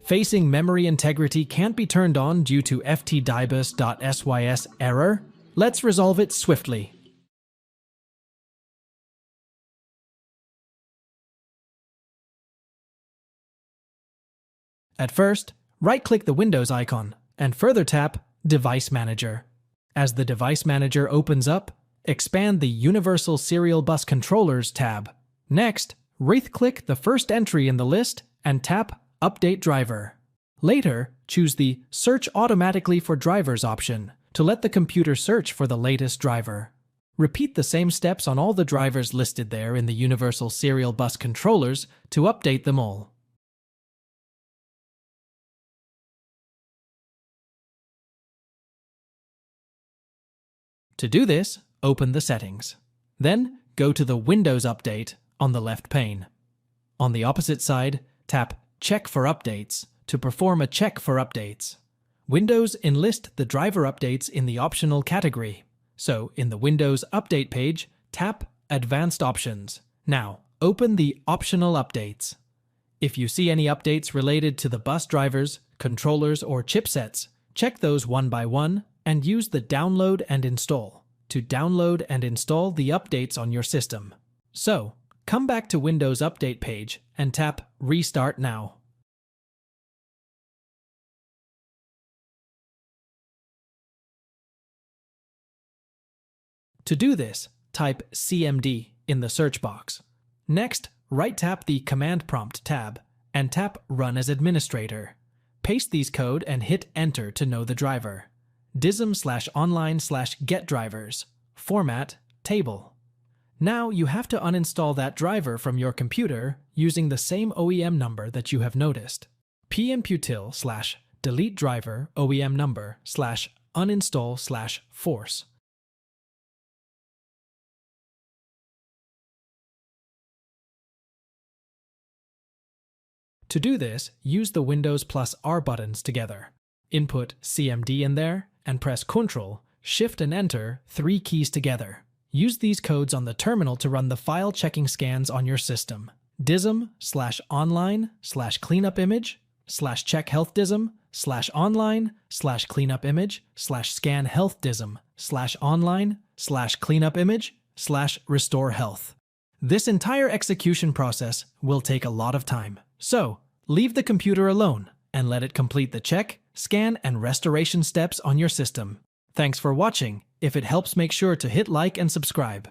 Facing memory integrity can't be turned on due to ftdibus.sys error? Let's resolve it swiftly. At first, right-click the Windows icon and further tap Device Manager. As the Device Manager opens up, expand the Universal Serial Bus Controllers tab. Next, right-click the first entry in the list and tap Update Driver. Later, choose the Search Automatically for Drivers option to let the computer search for the latest driver. Repeat the same steps on all the drivers listed there in the Universal Serial Bus Controllers to update them all. To do this, open the Settings. Then, go to the Windows Update on the left pane. On the opposite side, tap Check for Updates to perform a check for updates. Windows enlist the driver updates in the optional category. So, in the Windows Update page, tap Advanced Options. Now, open the Optional Updates. If you see any updates related to the bus drivers, controllers, or chipsets, check those one by one and use the Download and Install to download and install the updates on your system. So, come back to Windows Update page and tap Restart Now. To do this, type CMD in the search box. Next, right-tap the Command Prompt tab and tap Run as Administrator. Paste these code and hit Enter to know the driver. dism/online/getDrivers. Format Table. Now you have to uninstall that driver from your computer using the same OEM number that you have noticed. pmutil/delete driver OEM number/uninstall/force. To do this, use the Windows plus R buttons together. Input CMD in there and press Ctrl, Shift and Enter 3 keys together. Use these codes on the terminal to run the file checking scans on your system. dism/online/cleanupimage/checkhealthdism/online/cleanupimage/restore-health. This entire execution process will take a lot of time. So, leave the computer alone and let it complete the check, scan, and restoration steps on your system. Thanks for watching. If it helps, make sure to hit like and subscribe.